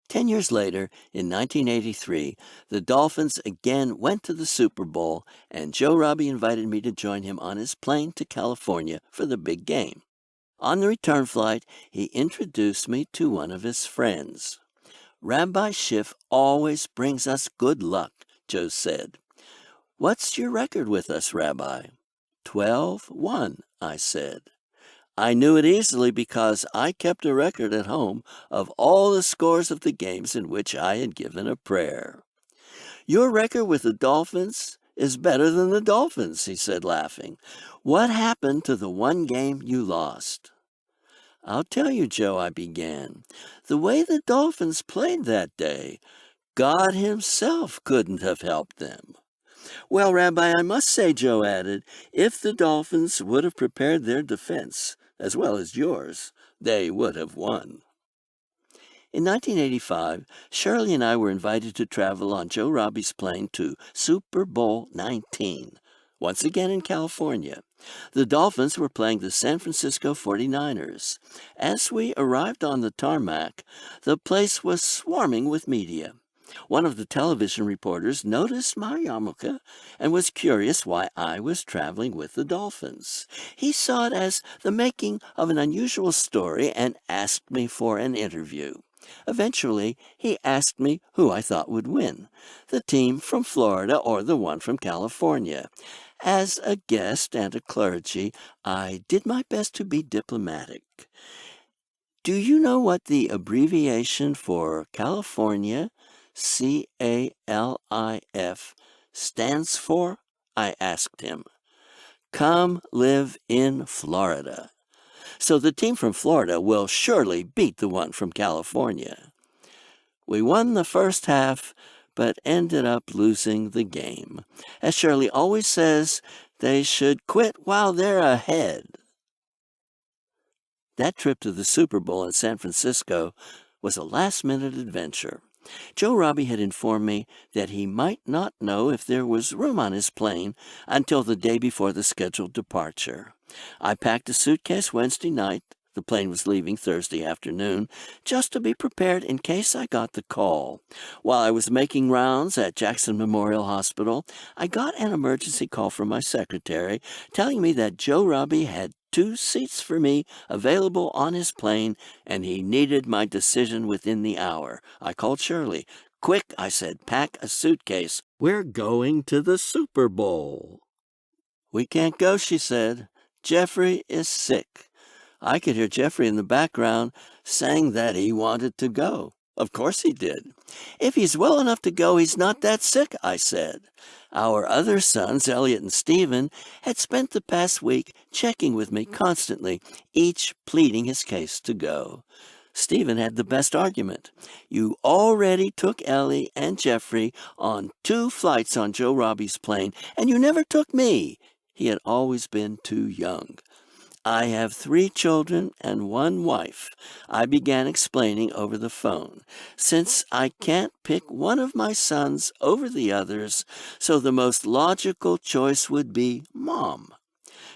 10 years later, in 1983, the Dolphins again went to the Super Bowl, and Joe Robbie invited me to join him on his plane to California for the big game. On the return flight, he introduced me to one of his friends. Rabbi Schiff always brings us good luck, Joe said. What's your record with us, Rabbi? 12-1, I said. I knew it easily because I kept a record at home of all the scores of the games in which I had given a prayer. Your record with the Dolphins is better than the Dolphins, he said, laughing. What happened to the one game you lost? I'll tell you, Joe, I began. The way the Dolphins played that day, God himself couldn't have helped them. Well, Rabbi, I must say, Joe added, if the Dolphins would have prepared their defense, as well as yours, they would have won. In 1985, Shirley and I were invited to travel on Joe Robbie's plane to Super Bowl 19, once again in California. The Dolphins were playing the San Francisco 49ers. As we arrived on the tarmac, the place was swarming with media. One of the television reporters noticed my yarmulke and was curious why I was traveling with the Dolphins. He saw it as the making of an unusual story and asked me for an interview. Eventually, he asked me who I thought would win, the team from Florida or the one from California. As a guest and a clergy, I did my best to be diplomatic. Do you know what the abbreviation for California, CALIF, stands for? I asked him. Come live in Florida. So the team from Florida will surely beat the one from California. We won the first half, but ended up losing the game. As Shirley always says, they should quit while they're ahead. That trip to the Super Bowl in San Francisco was a last-minute adventure. Joe Robbie had informed me that he might not know if there was room on his plane until the day before the scheduled departure. I packed a suitcase Wednesday night, the plane was leaving Thursday afternoon, just to be prepared in case I got the call. While I was making rounds at Jackson Memorial Hospital, I got an emergency call from my secretary telling me that Joe Robbie had 2 seats for me available on his plane, and he needed my decision within the hour. I called Shirley. Quick, I said, pack a suitcase. We're going to the Super Bowl. We can't go, she said. Jeffrey is sick. I could hear Jeffrey in the background saying that he wanted to go. Of course he did. If he's well enough to go, he's not that sick, I said. Our other sons, Elliot and Stephen, had spent the past week checking with me constantly, each pleading his case to go. Stephen had the best argument. You already took Ellie and Jeffrey on 2 flights on Joe Robbie's plane, and you never took me. He had always been too young. I have 3 children and 1 wife, I began explaining over the phone. Since I can't pick one of my sons over the others, so the most logical choice would be Mom.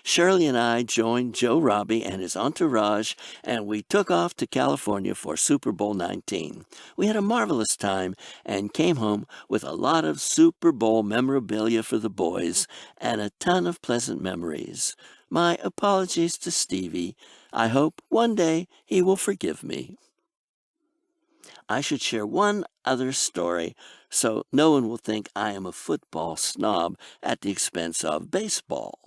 Shirley and I joined Joe Robbie and his entourage, and we took off to California for Super Bowl 19. We had a marvelous time and came home with a lot of Super Bowl memorabilia for the boys and a ton of pleasant memories. My apologies to Stevie. I hope one day he will forgive me. I should share one other story so no one will think I am a football snob at the expense of baseball.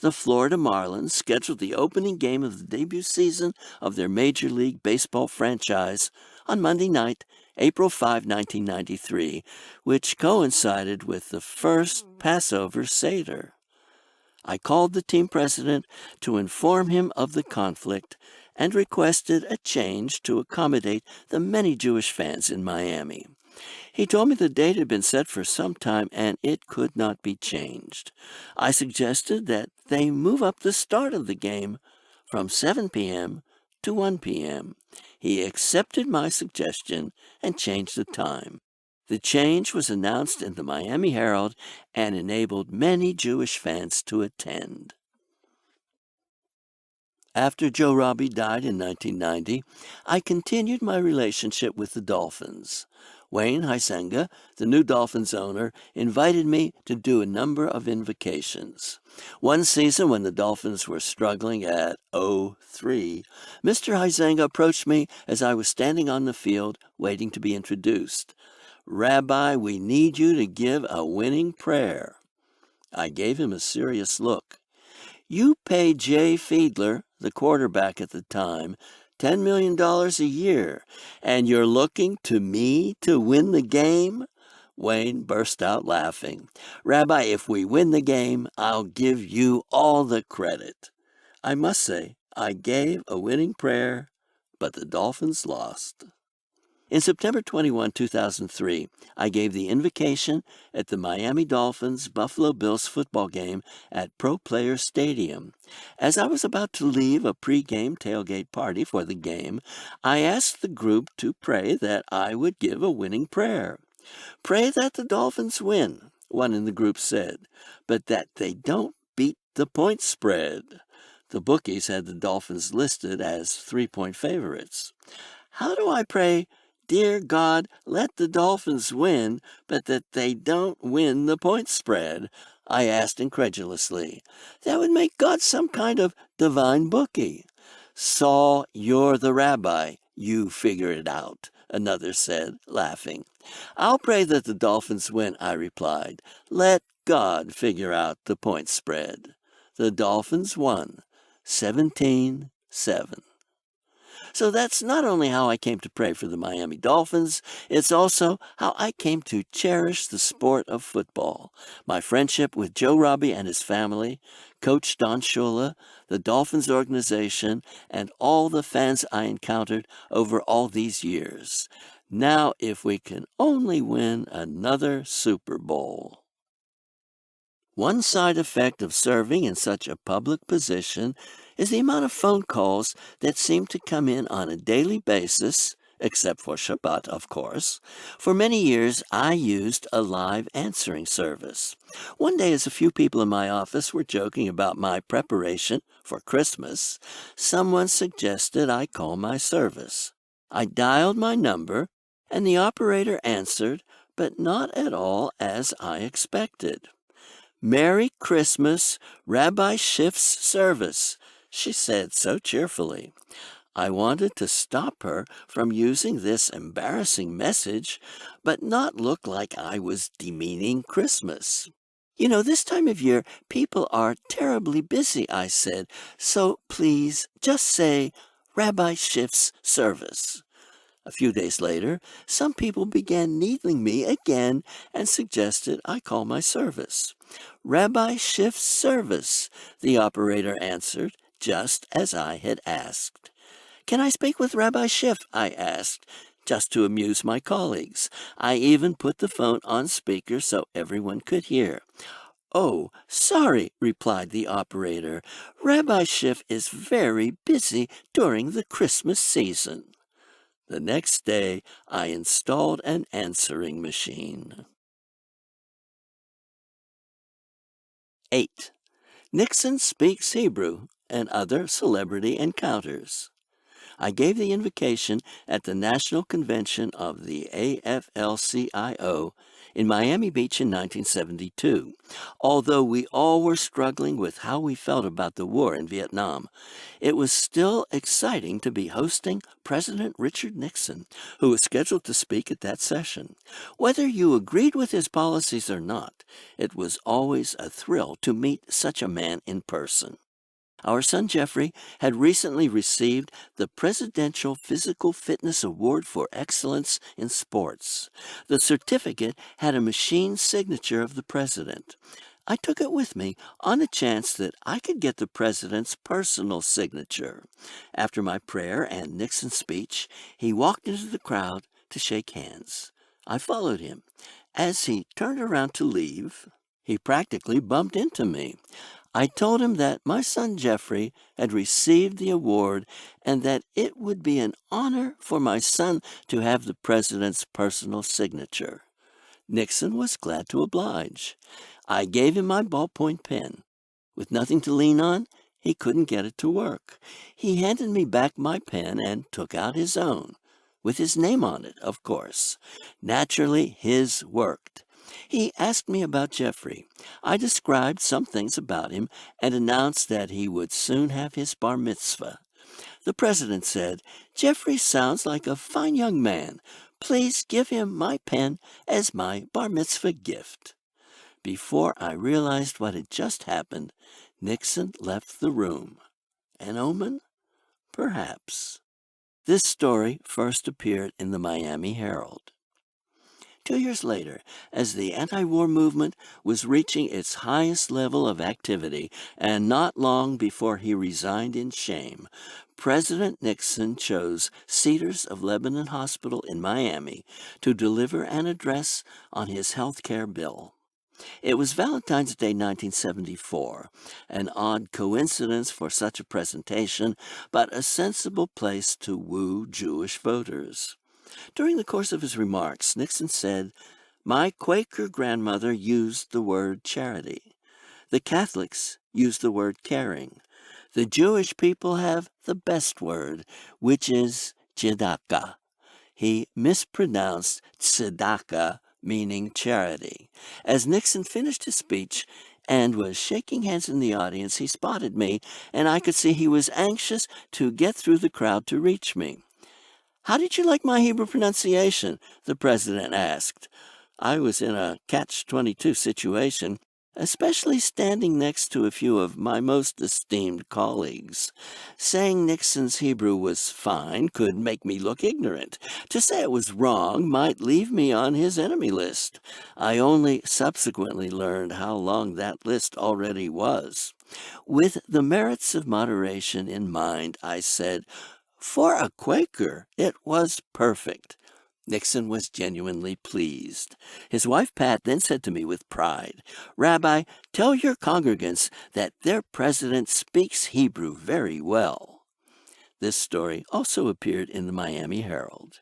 The Florida Marlins scheduled the opening game of the debut season of their Major League Baseball franchise on Monday night, April 5, 1993, which coincided with the first Passover Seder. I called the team president to inform him of the conflict and requested a change to accommodate the many Jewish fans in Miami. He told me the date had been set for some time and it could not be changed. I suggested that they move up the start of the game from 7 p.m. to 1 p.m. He accepted my suggestion and changed the time. The change was announced in the Miami Herald and enabled many Jewish fans to attend. After Joe Robbie died in 1990, I continued my relationship with the Dolphins. Wayne Huizenga, the new Dolphins owner, invited me to do a number of invocations. One season, when the Dolphins were struggling at 0-3, Mr. Huizenga approached me as I was standing on the field waiting to be introduced. "Rabbi, we need you to give a winning prayer." I gave him a serious look. "You pay Jay Fiedler, the quarterback at the time, $10 million a year, and you're looking to me to win the game?" Wayne burst out laughing. "Rabbi, if we win the game, I'll give you all the credit." I must say, I gave a winning prayer, but the Dolphins lost. In September 2003, I gave the invocation at the Miami Dolphins Buffalo Bills football game at Pro Players Stadium. As I was about to leave a pre-game tailgate party for the game, I asked the group to pray that I would give a winning prayer. "Pray that the Dolphins win," one in the group said, "but that they don't beat the point spread." The bookies had the Dolphins listed as 3-point favorites. "How do I pray, 'Dear God, let the Dolphins win, but that they don't win the point spread'?" I asked incredulously. "That would make God some kind of divine bookie." "Saul, you're the rabbi. You figure it out," another said, laughing. "I'll pray that the Dolphins win," I replied. "Let God figure out the point spread." The Dolphins won, 17-7. So that's not only how I came to pray for the Miami Dolphins, it's also how I came to cherish the sport of football. My friendship with Joe Robbie and his family, Coach Don Shula, the Dolphins organization, and all the fans I encountered over all these years. Now, if we can only win another Super Bowl. One side effect of serving in such a public position is the amount of phone calls that seem to come in on a daily basis, except for Shabbat, of course. For many years, I used a live answering service. One day, as a few people in my office were joking about my preparation for Christmas, someone suggested I call my service. I dialed my number, and the operator answered, but not at all as I expected. "Merry Christmas, Rabbi Schiff's service," she said so cheerfully. I wanted to stop her from using this embarrassing message, but not look like I was demeaning Christmas. "You know, this time of year, people are terribly busy," I said, "so please just say Rabbi Schiff's service." A few days later, some people began needling me again and suggested I call my service. "Rabbi Schiff's service," the operator answered, just as I had asked. "Can I speak with Rabbi Schiff?" I asked, just to amuse my colleagues. I even put the phone on speaker so everyone could hear. "Oh, sorry," replied the operator. "Rabbi Schiff is very busy during the Christmas season." The next day, I installed an answering machine. 8. Nixon speaks Hebrew and other celebrity encounters. I gave the invocation at the National Convention of the AFL-CIO in Miami Beach in 1972. Although we all were struggling with how we felt about the war in Vietnam, it was still exciting to be hosting President Richard Nixon, who was scheduled to speak at that session. Whether you agreed with his policies or not, it was always a thrill to meet such a man in person. Our son Jeffrey had recently received the Presidential Physical Fitness Award for Excellence in Sports. The certificate had a machine signature of the president. I took it with me on the chance that I could get the president's personal signature. After my prayer and Nixon's speech, he walked into the crowd to shake hands. I followed him. As he turned around to leave, he practically bumped into me. I told him that my son Jeffrey had received the award and that it would be an honor for my son to have the president's personal signature. Nixon was glad to oblige. I gave him my ballpoint pen. With nothing to lean on, he couldn't get it to work. He handed me back my pen and took out his own, with his name on it, of course. Naturally, his worked. He asked me about Jeffrey. I described some things about him and announced that he would soon have his bar mitzvah. The president said, "Jeffrey sounds like a fine young man. Please give him my pen as my bar mitzvah gift." Before I realized what had just happened, Nixon left the room. An omen? Perhaps. This story first appeared in the Miami Herald. 2 years later, as the anti-war movement was reaching its highest level of activity, and not long before he resigned in shame, President Nixon chose Cedars of Lebanon Hospital in Miami to deliver an address on his health care bill. It was Valentine's Day 1974, an odd coincidence for such a presentation, but a sensible place to woo Jewish voters. During the course of his remarks, Nixon said, "My Quaker grandmother used the word charity. The Catholics use the word caring. The Jewish people have the best word, which is tzedakah." He mispronounced tzedakah, meaning charity. As Nixon finished his speech and was shaking hands in the audience, he spotted me, and I could see he was anxious to get through the crowd to reach me. "How did you like my Hebrew pronunciation?" the president asked. I was in a catch-22 situation, especially standing next to a few of my most esteemed colleagues. Saying Nixon's Hebrew was fine could make me look ignorant. To say it was wrong might leave me on his enemy list. I only subsequently learned how long that list already was. With the merits of moderation in mind, I said, "For a Quaker, it was perfect." Nixon was genuinely pleased. His wife Pat then said to me with pride, "Rabbi, tell your congregants that their president speaks Hebrew very well." This story also appeared in the Miami Herald.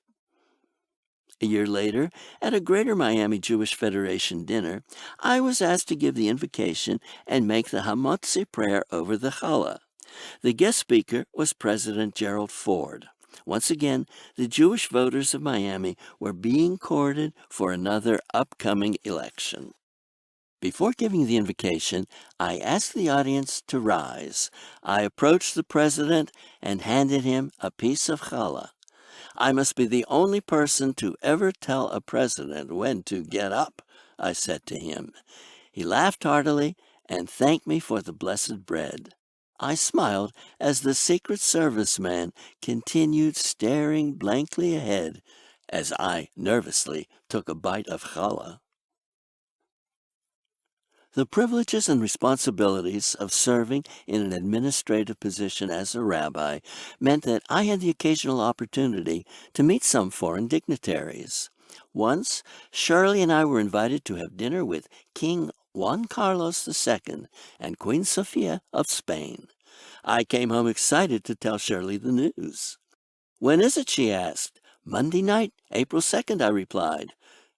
A year later, at a Greater Miami Jewish Federation dinner, I was asked to give the invocation and make the Hamotzi prayer over the challah. The guest speaker was President Gerald Ford. Once again, the Jewish voters of Miami were being courted for another upcoming election. Before giving the invocation, I asked the audience to rise. I approached the president and handed him a piece of challah. "I must be the only person to ever tell a president when to get up," I said to him. He laughed heartily and thanked me for the blessed bread. I smiled as the Secret Service man continued staring blankly ahead as I nervously took a bite of challah. The privileges and responsibilities of serving in an administrative position as a rabbi meant that I had the occasional opportunity to meet some foreign dignitaries. Once, Shirley and I were invited to have dinner with King Juan Carlos II and Queen Sofia of Spain. I came home excited to tell Shirley the news. "When is it?" she asked. "Monday night, April 2nd, I replied.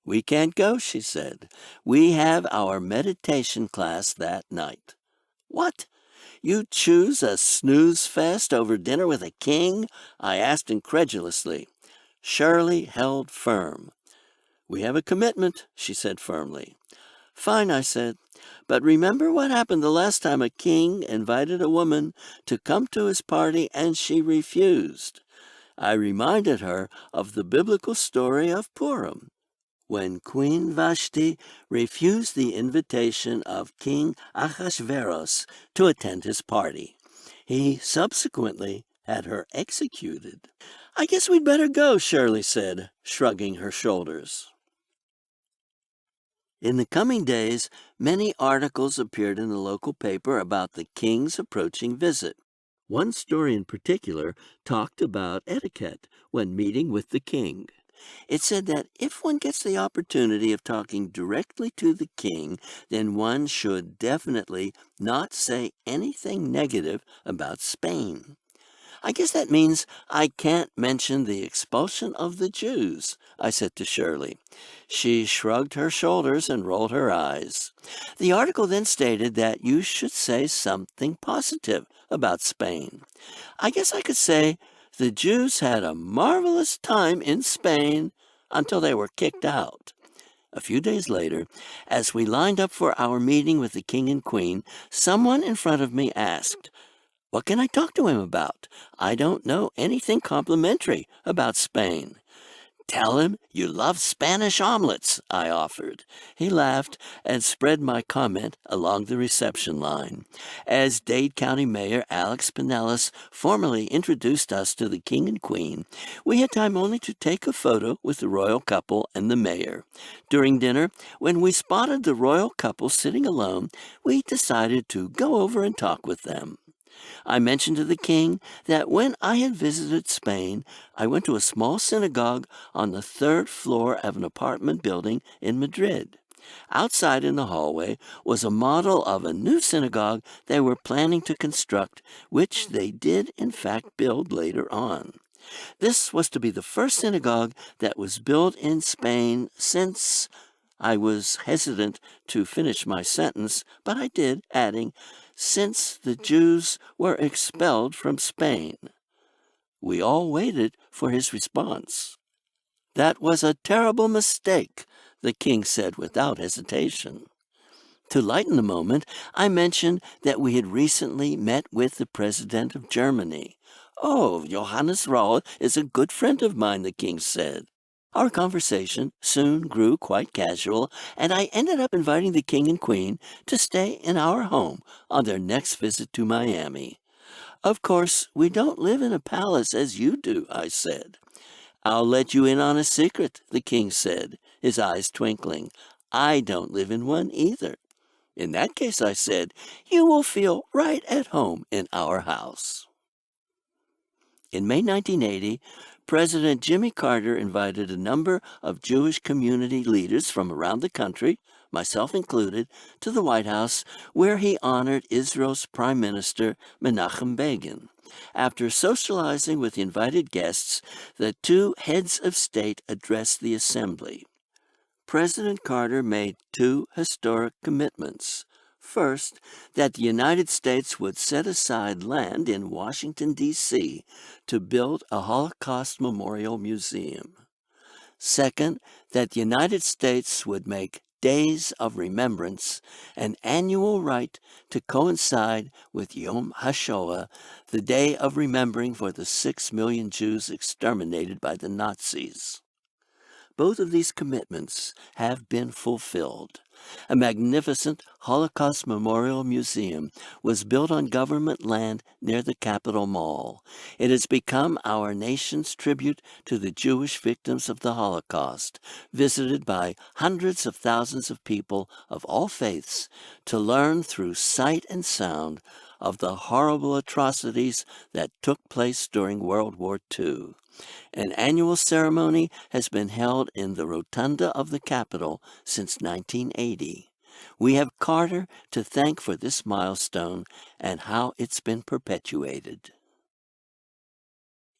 "We can't go," she said. "We have our meditation class that night." "What? You choose a snooze fest over dinner with a king?" I asked incredulously. Shirley held firm. "We have a commitment," she said firmly. "Fine," I said. "But remember what happened the last time a king invited a woman to come to his party and she refused." I reminded her of the biblical story of Purim, when Queen Vashti refused the invitation of King Ahasuerus to attend his party. He subsequently had her executed. "I guess we'd better go," Shirley said, shrugging her shoulders. In the coming days, many articles appeared in the local paper about the king's approaching visit. One story in particular talked about etiquette when meeting with the king. It said that if one gets the opportunity of talking directly to the king, then one should definitely not say anything negative about Spain. I guess that means I can't mention the expulsion of the Jews, I said to Shirley. She shrugged her shoulders and rolled her eyes. The article then stated that you should say something positive about Spain. I guess I could say the Jews had a marvelous time in Spain until they were kicked out. A few days later, as we lined up for our meeting with the King and Queen, someone in front of me asked, "What can I talk to him about? I don't know anything complimentary about Spain." "Tell him you love Spanish omelets," I offered. He laughed and spread my comment along the reception line. As Dade County Mayor Alex Pinellas formally introduced us to the King and Queen, we had time only to take a photo with the royal couple and the mayor. During dinner, when we spotted the royal couple sitting alone, we decided to go over and talk with them. I mentioned to the king that when I had visited Spain, I went to a small synagogue on the third floor of an apartment building in Madrid. Outside in the hallway was a model of a new synagogue they were planning to construct, which they did in fact build later on. This was to be the first synagogue that was built in Spain since... I was hesitant to finish my sentence, but I did, adding, since the Jews were expelled from Spain. We all waited for his response. "That was a terrible mistake," the king said without hesitation. To lighten the moment, I mentioned that we had recently met with the president of Germany. "Oh, Johannes Rau is a good friend of mine," the king said. Our conversation soon grew quite casual, and I ended up inviting the king and queen to stay in our home on their next visit to Miami. "Of course, we don't live in a palace as you do," I said. "I'll let you in on a secret," the king said, his eyes twinkling. "I don't live in one either." "In that case," I said, "you will feel right at home in our house." In May 1980, President Jimmy Carter invited a number of Jewish community leaders from around the country, myself included, to the White House, where he honored Israel's Prime Minister Menachem Begin. After socializing with the invited guests, the two heads of state addressed the assembly. President Carter made two historic commitments. First, that the United States would set aside land in Washington, D.C. to build a Holocaust Memorial Museum. Second, that the United States would make Days of Remembrance an annual rite to coincide with Yom HaShoah, the day of remembering for the 6 million Jews exterminated by the Nazis. Both of these commitments have been fulfilled. A magnificent Holocaust Memorial Museum was built on government land near the Capitol Mall. It has become our nation's tribute to the Jewish victims of the Holocaust, visited by hundreds of thousands of people of all faiths to learn through sight and sound of the horrible atrocities that took place during World War II. An annual ceremony has been held in the rotunda of the Capitol since 1980. We have Carter to thank for this milestone and how it's been perpetuated.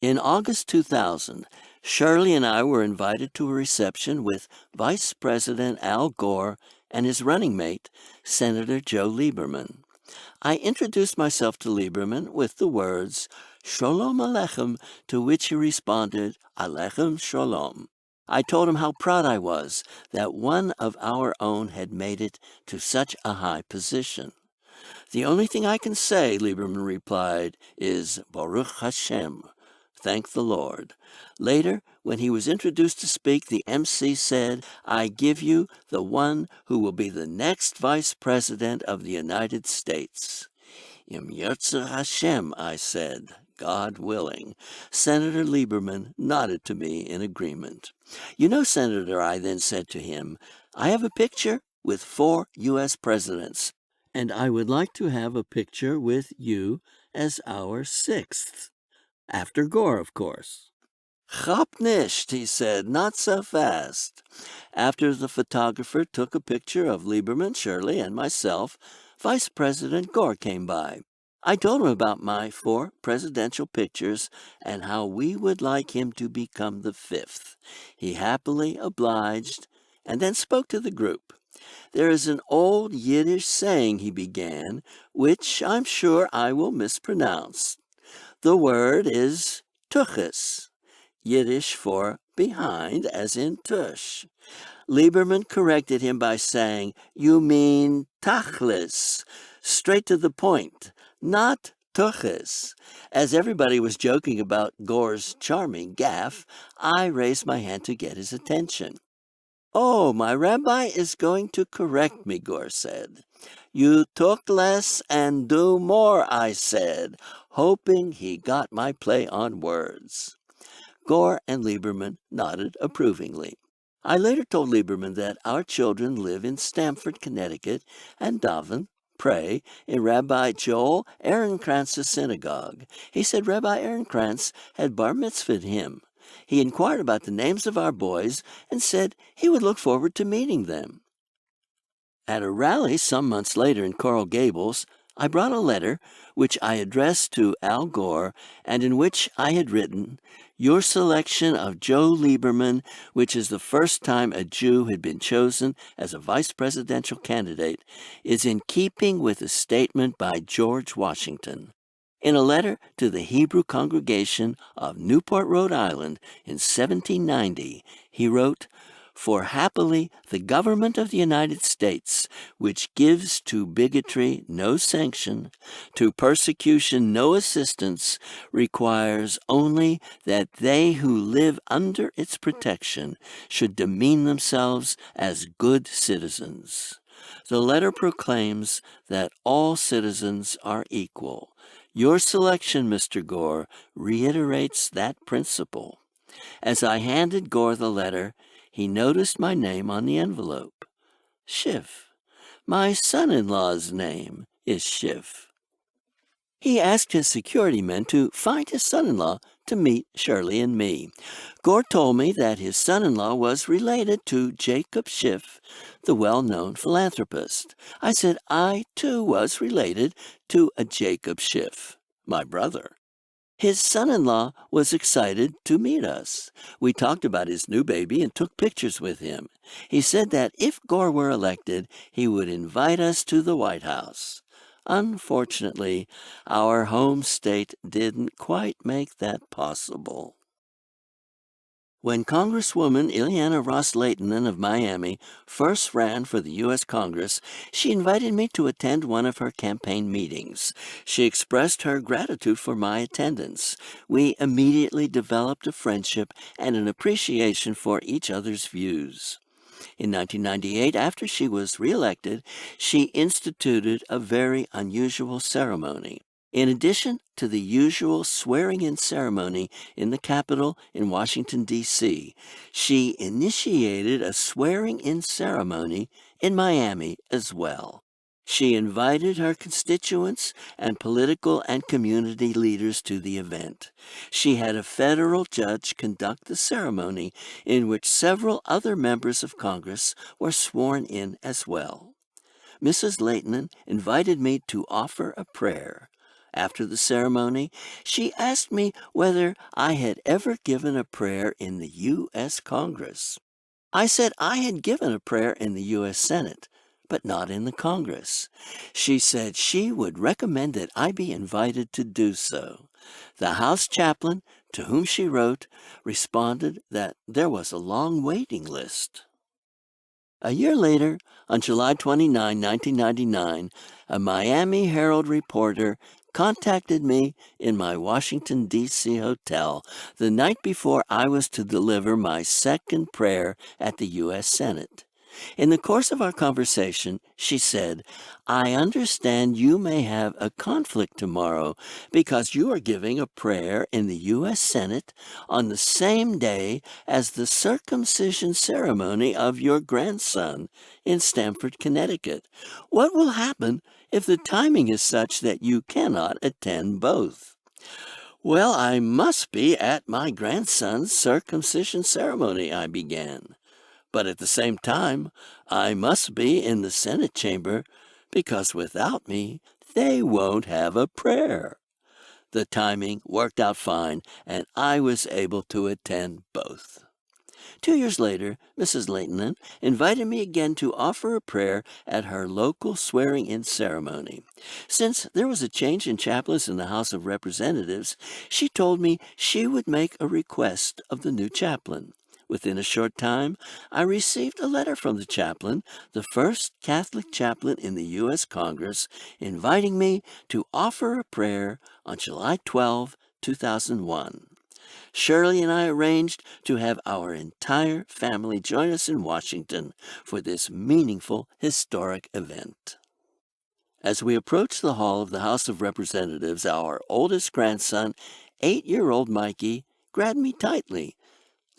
In August 2000, Shirley and I were invited to a reception with Vice President Al Gore and his running mate, Senator Joe Lieberman. I introduced myself to Lieberman with the words, "Shalom Aleichem," to which he responded, "Aleichem Shalom." I told him how proud I was that one of our own had made it to such a high position. "The only thing I can say," Lieberman replied, is Baruch Hashem, thank the Lord. Later, when he was introduced to speak, the MC said, "I give you the one who will be the next Vice President of the United States." "Im Yirtzeh Hashem," I said, God willing. Senator Lieberman nodded to me in agreement. "You know, Senator," I then said to him, "I have a picture with 4 U.S. presidents, and I would like to have a picture with you as our 6th. After Gore, of course." "Chop nicht," he said, "not so fast." After the photographer took a picture of Lieberman, Shirley, and myself, Vice President Gore came by. I told him about my 4 presidential pictures and how we would like him to become the 5th. He happily obliged and then spoke to the group. There is an old Yiddish saying, he began, which I'm sure I will mispronounce. The word is tuchus, Yiddish for behind, as in tush. Lieberman corrected him by saying, "You mean tachlis, straight to the point, not tuchus." As everybody was joking about Gore's charming gaffe, I raised my hand to get his attention. "Oh, my rabbi is going to correct me," Gore said. "You talk less and do more," I said, hoping he got my play on words. Gore and Lieberman nodded approvingly. I later told Lieberman that our children live in Stamford, Connecticut, and daven, pray, in Rabbi Joel Ehrenkrantz's synagogue. He said Rabbi Ehrenkrantz had bar mitzvahed him. He inquired about the names of our boys and said he would look forward to meeting them. At a rally some months later in Coral Gables, I brought a letter which I addressed to Al Gore and in which I had written, "Your selection of Joe Lieberman, which is the first time a Jew had been chosen as a vice presidential candidate, is in keeping with a statement by George Washington." In a letter to the Hebrew congregation of Newport, Rhode Island in 1790, he wrote, "For happily the government of the United States, which gives to bigotry no sanction, to persecution no assistance, requires only that they who live under its protection should demean themselves as good citizens." The letter proclaims that all citizens are equal. Your selection, Mr. Gore, reiterates that principle. As I handed Gore the letter, he noticed my name on the envelope. Schiff. My son-in-law's name is Schiff. He asked his security men to find his son-in-law to meet Shirley and me. Gore told me that his son-in-law was related to Jacob Schiff, the well-known philanthropist. I said I, too, was related to a Jacob Schiff, my brother. His son-in-law was excited to meet us. We talked about his new baby and took pictures with him. He said that if Gore were elected, he would invite us to the White House. Unfortunately, our home state didn't quite make that possible. When Congresswoman Ileana Ros-Lehtinen of Miami first ran for the U.S. Congress, she invited me to attend one of her campaign meetings. She expressed her gratitude for my attendance. We immediately developed a friendship and an appreciation for each other's views. In 1998, after she was reelected, she instituted a very unusual ceremony. In addition to the usual swearing-in ceremony in the Capitol in Washington, D.C., she initiated a swearing-in ceremony in Miami as well. She invited her constituents and political and community leaders to the event. She had a federal judge conduct the ceremony in which several other members of Congress were sworn in as well. Mrs. Lehtinen invited me to offer a prayer. After the ceremony, she asked me whether I had ever given a prayer in the U.S. Congress. I said I had given a prayer in the U.S. Senate, but not in the Congress. She said she would recommend that I be invited to do so. The House chaplain, to whom she wrote, responded that there was a long waiting list. A year later, on July 29, 1999, a Miami Herald reporter contacted me in my Washington, D.C. hotel the night before I was to deliver my second prayer at the U.S. Senate. In the course of our conversation, she said, "I understand you may have a conflict tomorrow because you are giving a prayer in the U.S. Senate on the same day as the circumcision ceremony of your grandson in Stamford, Connecticut. What will happen if the timing is such that you cannot attend both?" "Well, I must be at my grandson's circumcision ceremony," I began. "But at the same time, I must be in the Senate chamber because without me, they won't have a prayer. The timing worked out fine, and I was able to attend both. 2 years later, Mrs. Leighton invited me again to offer a prayer at her local swearing-in ceremony. Since there was a change in chaplains in the House of Representatives, she told me she would make a request of the new chaplain. Within a short time, I received a letter from the chaplain, the first Catholic chaplain in the U.S. Congress, inviting me to offer a prayer on July 12, 2001. Shirley and I arranged to have our entire family join us in Washington for this meaningful, historic event. As we approached the hall of the House of Representatives, our oldest grandson, 8-year-old Mikey, grabbed me tightly.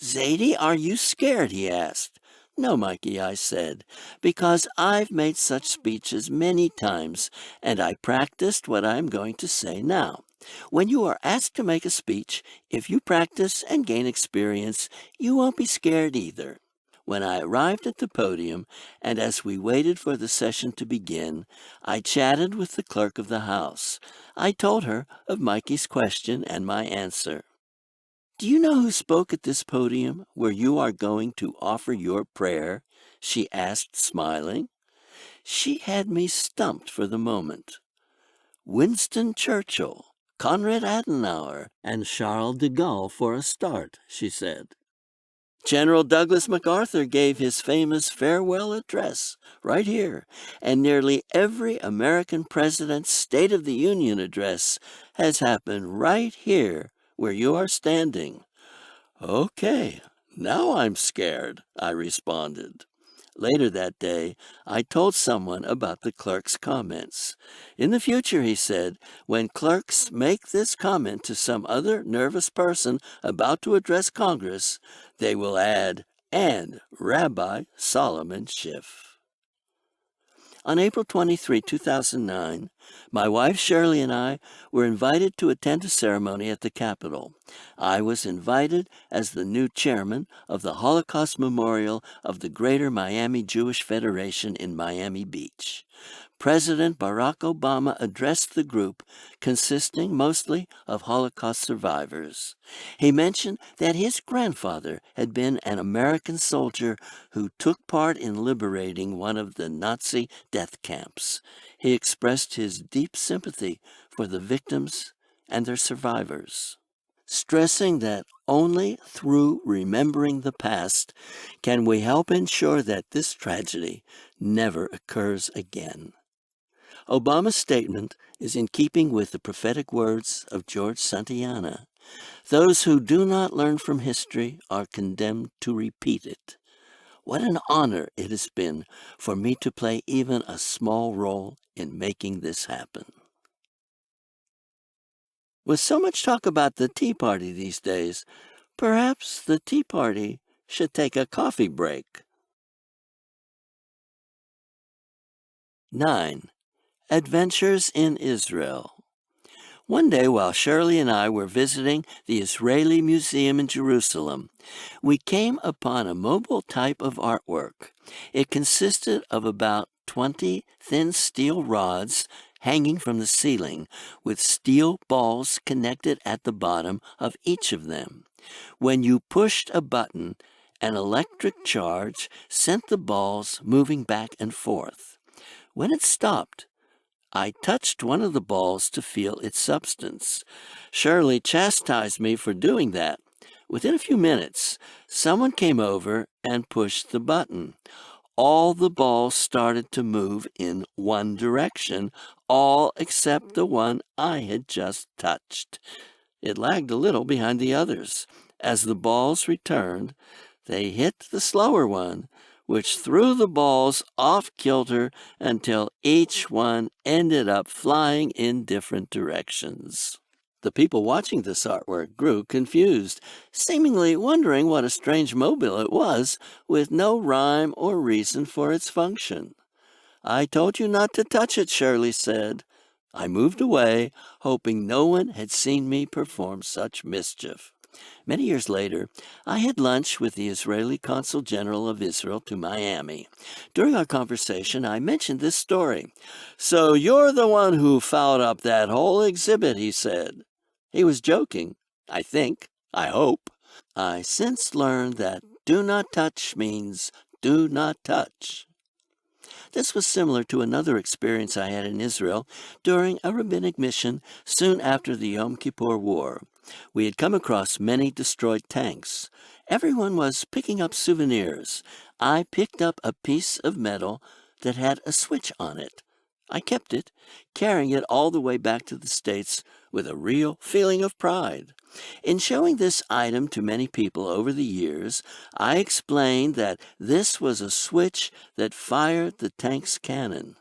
"Zadie, are you scared?" he asked. "No, Mikey," I said, "because I've made such speeches many times, and I practiced what I'm going to say now. When you are asked to make a speech, if you practice and gain experience, you won't be scared either." When I arrived at the podium, and as we waited for the session to begin, I chatted with the clerk of the House. I told her of Mikey's question and my answer. "Do you know who spoke at this podium where you are going to offer your prayer?" she asked, smiling. She had me stumped for the moment. "Winston Churchill, Konrad Adenauer, and Charles de Gaulle for a start," she said. "General Douglas MacArthur gave his famous farewell address right here, and nearly every American president's State of the Union address has happened right here where you are standing." "Okay, now I'm scared," I responded. Later that day, I told someone about the clerk's comments. "In the future," he said, "when clerks make this comment to some other nervous person about to address Congress, they will add, 'and Rabbi Solomon Schiff.'" On April 23, 2009, my wife Shirley and I were invited to attend a ceremony at the Capitol. I was invited as the new chairman of the Holocaust Memorial of the Greater Miami Jewish Federation in Miami Beach. President Barack Obama addressed the group, consisting mostly of Holocaust survivors. He mentioned that his grandfather had been an American soldier who took part in liberating one of the Nazi death camps. He expressed his deep sympathy for the victims and their survivors, stressing that only through remembering the past can we help ensure that this tragedy never occurs again. Obama's statement is in keeping with the prophetic words of George Santayana. "Those who do not learn from history are condemned to repeat it." What an honor it has been for me to play even a small role in making this happen. With so much talk about the Tea Party these days, perhaps the Tea Party should take a coffee break. 9. Adventures in Israel. One day while Shirley and I were visiting the Israeli Museum in Jerusalem, we came upon a mobile type of artwork. It consisted of about 20 thin steel rods hanging from the ceiling, with steel balls connected at the bottom of each of them. When you pushed a button, an electric charge sent the balls moving back and forth. When it stopped, I touched one of the balls to feel its substance. Shirley chastised me for doing that. Within a few minutes, someone came over and pushed the button. All the balls started to move in one direction, all except the one I had just touched. It lagged a little behind the others. As the balls returned, they hit the slower one, which threw the balls off kilter until each one ended up flying in different directions. The people watching this artwork grew confused, seemingly wondering what a strange mobile it was, with no rhyme or reason for its function. "I told you not to touch it," Shirley said. I moved away, hoping no one had seen me perform such mischief. Many years later, I had lunch with the Israeli Consul General of Israel to Miami. During our conversation, I mentioned this story. "So you're the one who fouled up that whole exhibit," he said. He was joking, I think, I hope. I since learned that do not touch means do not touch. This was similar to another experience I had in Israel during a rabbinic mission soon after the Yom Kippur War. We had come across many destroyed tanks. Everyone was picking up souvenirs. I picked up a piece of metal that had a switch on it. I kept it, carrying it all the way back to the States with a real feeling of pride. In showing this item to many people over the years, I explained that this was a switch that fired the tank's cannon.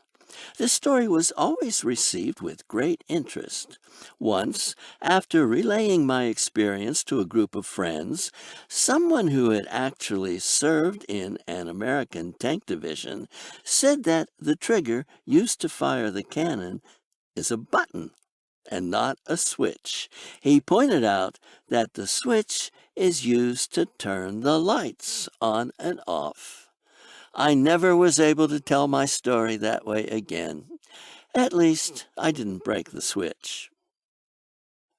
This story was always received with great interest. Once, after relaying my experience to a group of friends, someone who had actually served in an American tank division said that the trigger used to fire the cannon is a button and not a switch. He pointed out that the switch is used to turn the lights on and off. I never was able to tell my story that way again. At least, I didn't break the switch.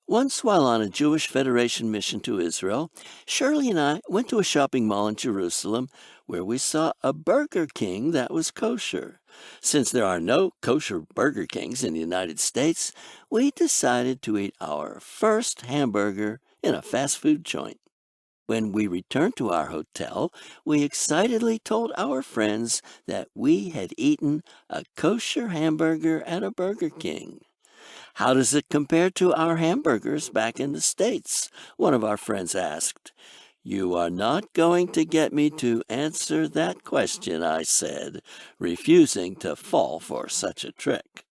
Once, while on a Jewish Federation mission to Israel, Shirley and I went to a shopping mall in Jerusalem where we saw a Burger King that was kosher. Since there are no kosher Burger Kings in the United States, we decided to eat our first hamburger in a fast food joint. When we returned to our hotel, we excitedly told our friends that we had eaten a kosher hamburger at a Burger King. "How does it compare to our hamburgers back in the States?" one of our friends asked. "You are not going to get me to answer that question," I said, refusing to fall for such a trick.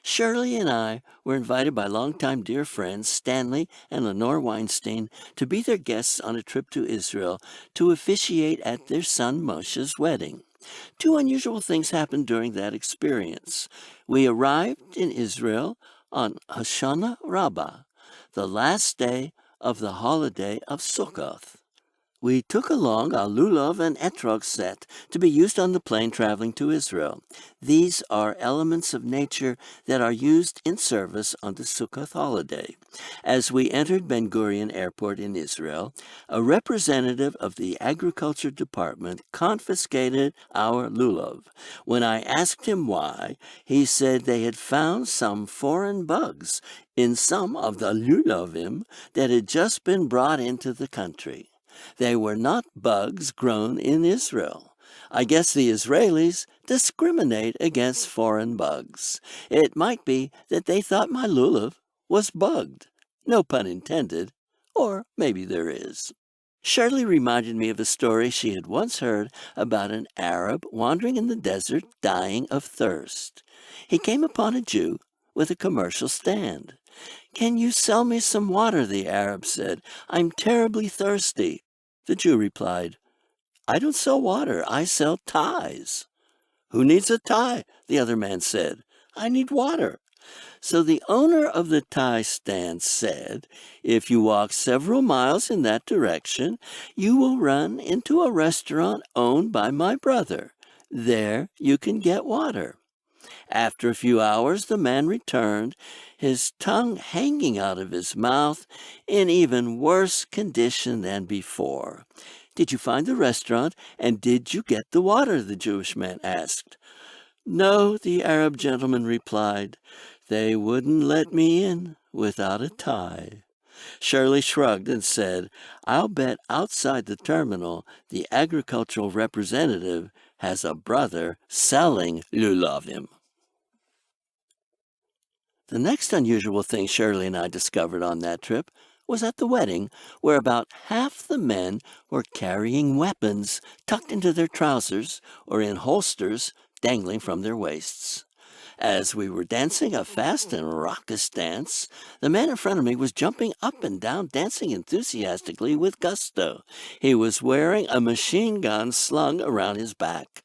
Shirley and I were invited by longtime dear friends Stanley and Lenore Weinstein to be their guests on a trip to Israel to officiate at their son Moshe's wedding. Two unusual things happened during that experience. We arrived in Israel on Hoshana Rabbah, the last day of the holiday of Sukkoth. We took along a lulav and etrog set to be used on the plane traveling to Israel. These are elements of nature that are used in service on the Sukkoth holiday. As we entered Ben Gurion Airport in Israel, a representative of the Agriculture Department confiscated our lulav. When I asked him why, he said they had found some foreign bugs in some of the lulavim that had just been brought into the country. They were not bugs grown in Israel. I guess the Israelis discriminate against foreign bugs. It might be that they thought my lulav was bugged. No pun intended. Or maybe there is. Shirley reminded me of a story she had once heard about an Arab wandering in the desert dying of thirst. He came upon a Jew with a commercial stand. "Can you sell me some water?" the Arab said. "I'm terribly thirsty." The Jew replied, "I don't sell water, I sell ties." "Who needs a tie?" the other man said. "I need water." So the owner of the tie stand said, "If you walk several miles in that direction, you will run into a restaurant owned by my brother. There you can get water." After a few hours, the man returned, his tongue hanging out of his mouth in even worse condition than before. "Did you find the restaurant, and did you get the water?" the Jewish man asked. "No," the Arab gentleman replied. "They wouldn't let me in without a tie." Shirley shrugged and said, "I'll bet outside the terminal the agricultural representative has a brother selling lulavim." The next unusual thing Shirley and I discovered on that trip was at the wedding, where about half the men were carrying weapons tucked into their trousers or in holsters dangling from their waists. As we were dancing a fast and raucous dance, the man in front of me was jumping up and down, dancing enthusiastically with gusto. He was wearing a machine gun slung around his back.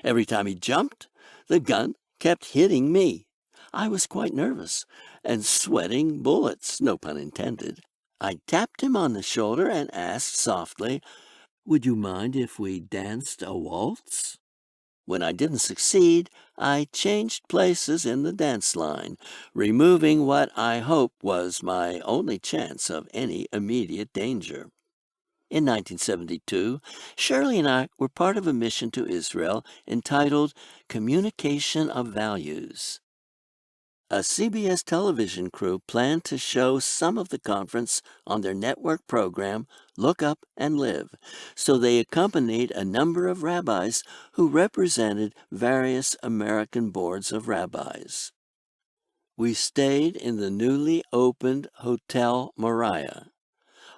Every time he jumped, the gun kept hitting me. I was quite nervous and sweating bullets, no pun intended. I tapped him on the shoulder and asked softly, "Would you mind if we danced a waltz?" When I didn't succeed, I changed places in the dance line, removing what I hoped was my only chance of any immediate danger. In 1972, Shirley and I were part of a mission to Israel entitled Communication of Values. A CBS television crew planned to show some of the conference on their network program, Look Up and Live, so they accompanied a number of rabbis who represented various American boards of rabbis. We stayed in the newly opened Hotel Moriah.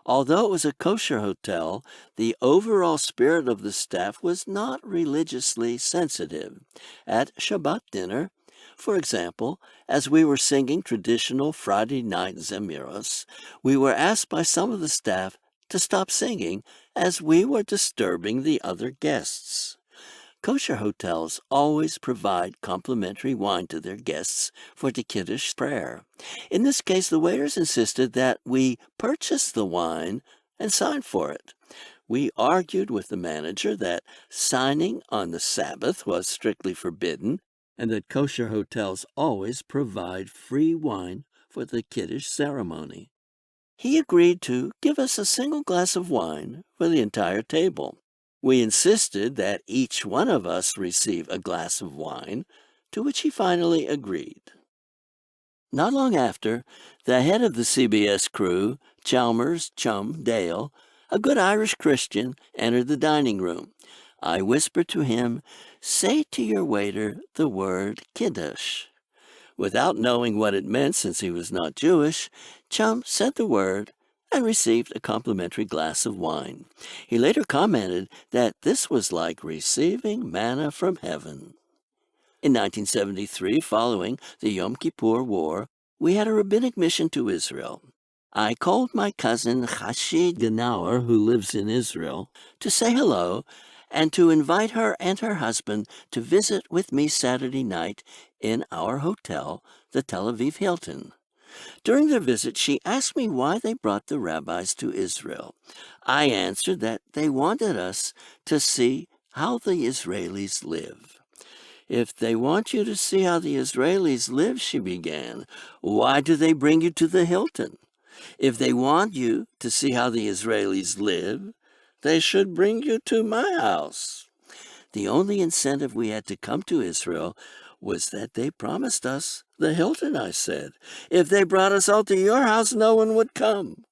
Although it was a kosher hotel, the overall spirit of the staff was not religiously sensitive. At Shabbat dinner, for example, as we were singing traditional Friday night zemiros, we were asked by some of the staff to stop singing as we were disturbing the other guests. Kosher hotels always provide complimentary wine to their guests for the Kiddush prayer. In this case, the waiters insisted that we purchase the wine and sign for it. We argued with the manager that signing on the Sabbath was strictly forbidden and that kosher hotels always provide free wine for the Kiddush ceremony. He agreed to give us a single glass of wine for the entire table. We insisted that each one of us receive a glass of wine, to which he finally agreed. Not long after, the head of the CBS crew, Chalmers Chum Dale, a good Irish Christian, entered the dining room. I whispered to him, "Say to your waiter the word Kiddush." Without knowing what it meant since he was not Jewish, Chum said the word and received a complimentary glass of wine. He later commented that this was like receiving manna from heaven. In 1973, following the Yom Kippur War, we had a rabbinic mission to Israel. I called my cousin Chashid Genauer, who lives in Israel, to say hello and to invite her and her husband to visit with me Saturday night in our hotel, the Tel Aviv Hilton. During their visit, she asked me why they brought the rabbis to Israel. I answered that they wanted us to see how the Israelis live. "If they want you to see how the Israelis live," she began, "why do they bring you to the Hilton? If they want you to see how the Israelis live, they should bring you to my house." The only incentive we had to come to Israel was that they promised us the Hilton, I said. "If they brought us all to your house, no one would come."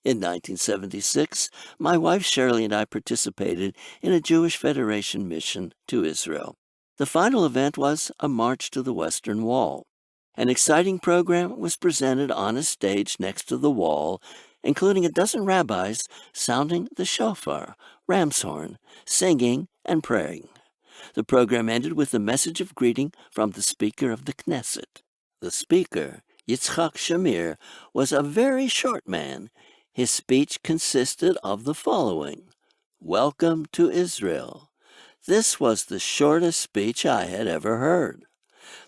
In 1976, my wife Shirley and I participated in a Jewish Federation mission to Israel. The final event was a march to the Western Wall. An exciting program was presented on a stage next to the wall, including a dozen rabbis sounding the shofar, ram's horn, singing and praying. The program ended with a message of greeting from the Speaker of the Knesset. The speaker, Yitzchak Shamir, was a very short man. His speech consisted of the following: "Welcome to Israel." This was the shortest speech I had ever heard.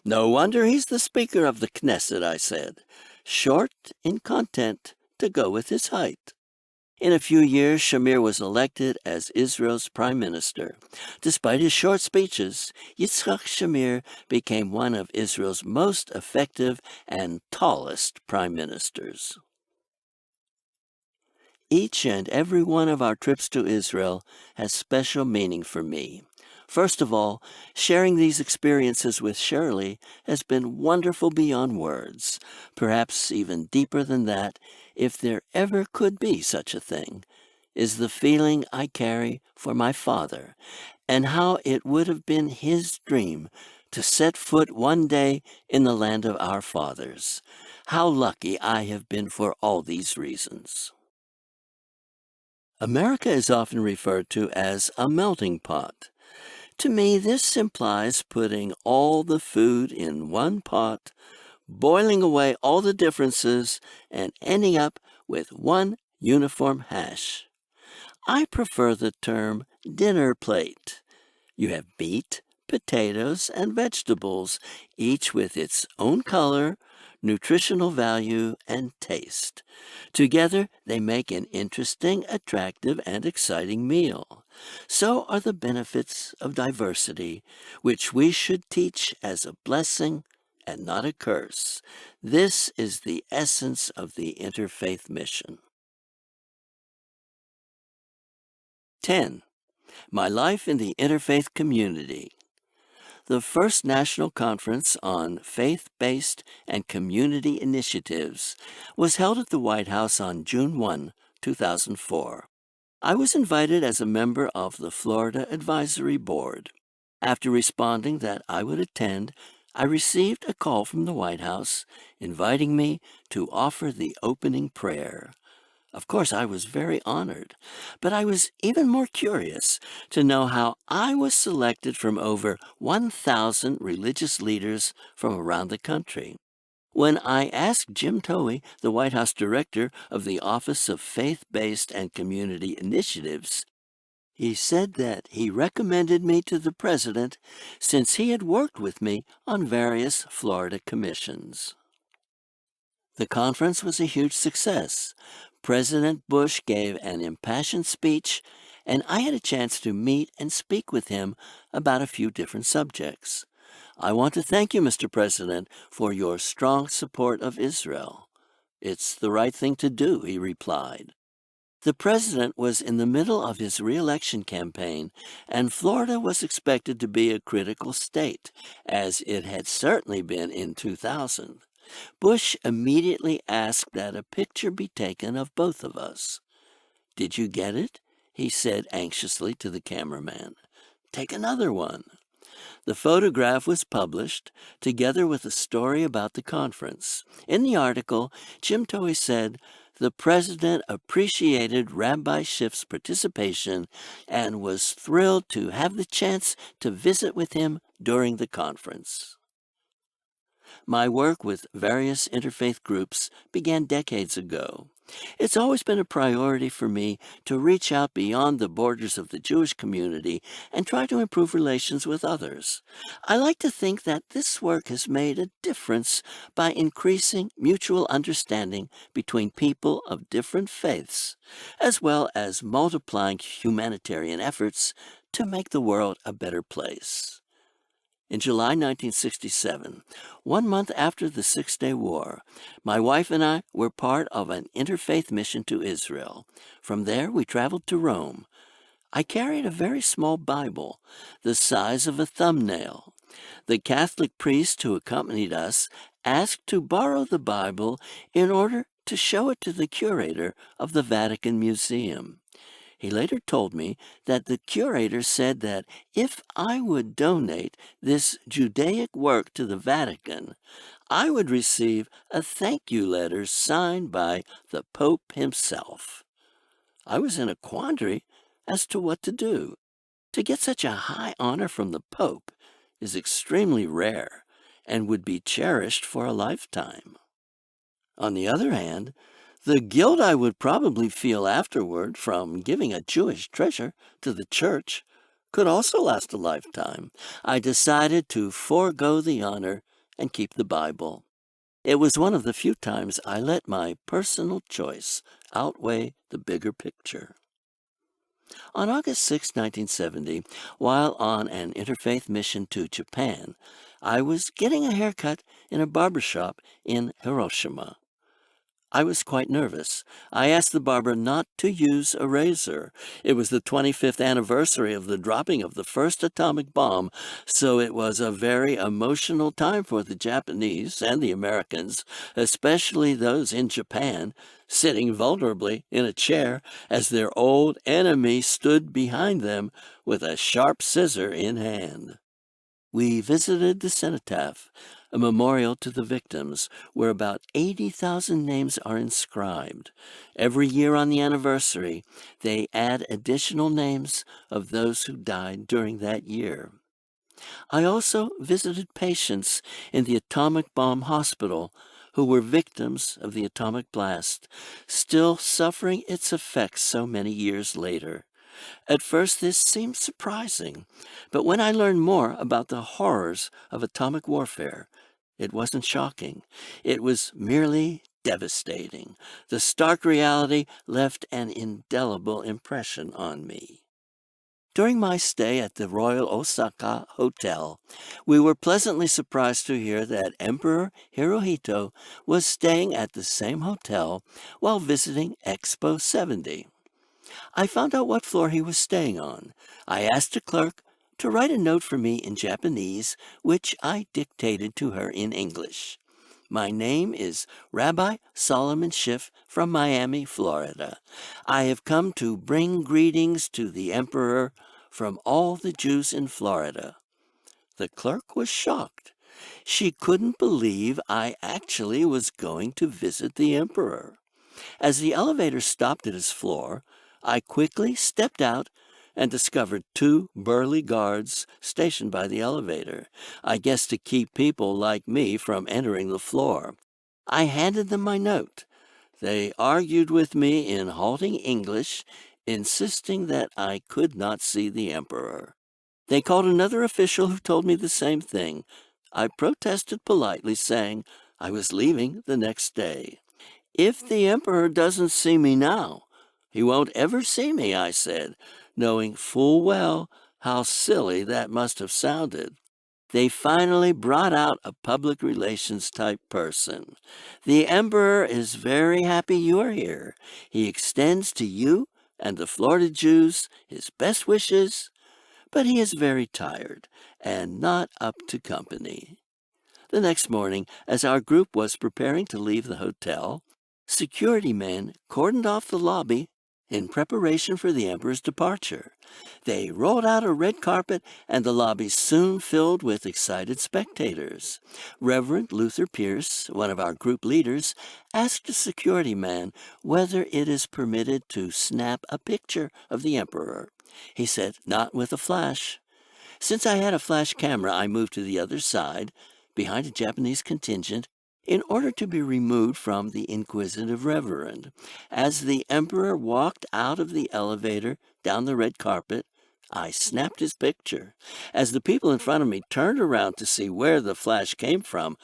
"No wonder he's the Speaker of the Knesset," I said. Short in content to go with his height. In a few years, Shamir was elected as Israel's prime minister. Despite his short speeches, Yitzchak Shamir became one of Israel's most effective and tallest prime ministers. Each and every one of our trips to Israel has special meaning for me. First of all, sharing these experiences with Shirley has been wonderful beyond words, perhaps even deeper than that, if there ever could be such a thing, is the feeling I carry for my father, and how it would have been his dream to set foot one day in the land of our fathers. How lucky I have been for all these reasons. America is often referred to as a melting pot. To me, this implies putting all the food in one pot, boiling away all the differences, and ending up with one uniform hash. I prefer the term dinner plate. You have meat, potatoes, and vegetables, each with its own color, nutritional value, and taste. Together, they make an interesting, attractive, and exciting meal. So are the benefits of diversity, which we should teach as a blessing and not a curse. This is the essence of the interfaith mission. 10. My life in the interfaith community. The first national conference on faith-based and community initiatives was held at the White House on June 1, 2004. I was invited as a member of the Florida Advisory Board. After responding that I would attend, I received a call from the White House inviting me to offer the opening prayer. Of course, I was very honored, but I was even more curious to know how I was selected from over 1,000 religious leaders from around the country. When I asked Jim Towey, the White House Director of the Office of Faith-Based and Community Initiatives, he said that he recommended me to the President since he had worked with me on various Florida commissions. The conference was a huge success. President Bush gave an impassioned speech, and I had a chance to meet and speak with him about a few different subjects. I want to thank you, Mr. President, for your strong support of Israel. It's the right thing to do, he replied. The president was in the middle of his re-election campaign, and Florida was expected to be a critical state, as it had certainly been in 2000. Bush immediately asked that a picture be taken of both of us. "Did you get it?" he said anxiously to the cameraman. "Take another one." The photograph was published, together with a story about the conference. In the article, Jim Towey said, "The president appreciated Rabbi Schiff's participation and was thrilled to have the chance to visit with him during the conference." My work with various interfaith groups began decades ago. It's always been a priority for me to reach out beyond the borders of the Jewish community and try to improve relations with others. I like to think that this work has made a difference by increasing mutual understanding between people of different faiths, as well as multiplying humanitarian efforts to make the world a better place. In July 1967, 1 month after the Six-Day War, my wife and I were part of an interfaith mission to Israel. From there, we traveled to Rome. I carried a very small Bible, the size of a thumbnail. The Catholic priest who accompanied us asked to borrow the Bible in order to show it to the curator of the Vatican Museum. He later told me that the curator said that if I would donate this Judaic work to the Vatican, I would receive a thank you letter signed by the Pope himself. I was in a quandary as to what to do. To get such a high honor from the Pope is extremely rare and would be cherished for a lifetime. On the other hand, the guilt I would probably feel afterward from giving a Jewish treasure to the church could also last a lifetime. I decided to forego the honor and keep the Bible. It was one of the few times I let my personal choice outweigh the bigger picture. On August 6, 1970, while on an interfaith mission to Japan, I was getting a haircut in a barbershop in Hiroshima. I was quite nervous. I asked the barber not to use a razor. It was the 25th anniversary of the dropping of the first atomic bomb, so it was a very emotional time for the Japanese and the Americans, especially those in Japan, sitting vulnerably in a chair as their old enemy stood behind them with a sharp scissor in hand. We visited the cenotaph, a memorial to the victims, where about 80,000 names are inscribed. Every year on the anniversary, they add additional names of those who died during that year. I also visited patients in the atomic bomb hospital who were victims of the atomic blast, still suffering its effects so many years later. At first, this seemed surprising, but when I learned more about the horrors of atomic warfare, It wasn't shocking. It was merely devastating. The stark reality left an indelible impression on me. During my stay at the Royal Osaka Hotel, we were pleasantly surprised to hear that Emperor Hirohito was staying at the same hotel while visiting Expo 70. I found out what floor he was staying on. I asked a clerk to write a note for me in Japanese, which I dictated to her in English. My name is Rabbi Solomon Schiff from Miami, Florida. I have come to bring greetings to the Emperor from all the Jews in Florida. The clerk was shocked. She couldn't believe I actually was going to visit the Emperor. As the elevator stopped at his floor, I quickly stepped out and discovered two burly guards stationed by the elevator, I guess to keep people like me from entering the floor. I handed them my note. They argued with me in halting English, insisting that I could not see the Emperor. They called another official who told me the same thing. I protested politely, saying I was leaving the next day. If the Emperor doesn't see me now, he won't ever see me, I said, knowing full well how silly that must have sounded. They finally brought out a public relations type person. The Emperor is very happy you are here. He extends to you and the Florida Jews his best wishes, but he is very tired and not up to company. The next morning, as our group was preparing to leave the hotel, security men cordoned off the lobby in preparation for the Emperor's departure. They rolled out a red carpet, and the lobby soon filled with excited spectators. Reverend Luther Pierce, one of our group leaders, asked a security man whether it is permitted to snap a picture of the Emperor. He said, "Not with a flash." Since I had a flash camera, I moved to the other side, behind a Japanese contingent, in order to be removed from the inquisitive reverend. As the Emperor walked out of the elevator down the red carpet, I snapped his picture. As the people in front of me turned around to see where the flash came from,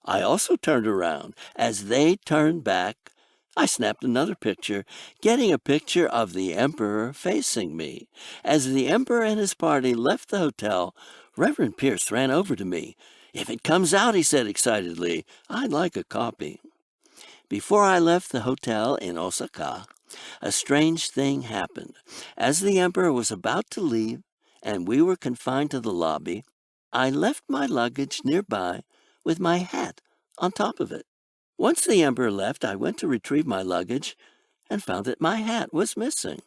I also turned around. As they turned back, I snapped another picture, getting a picture of the Emperor facing me. As the Emperor and his party left the hotel, Reverend Pierce ran over to me. "If it comes out," he said excitedly, "I'd like a copy." Before I left the hotel in Osaka, a strange thing happened. As the Emperor was about to leave, and we were confined to the lobby, I left my luggage nearby with my hat on top of it. Once the Emperor left, I went to retrieve my luggage and found that my hat was missing.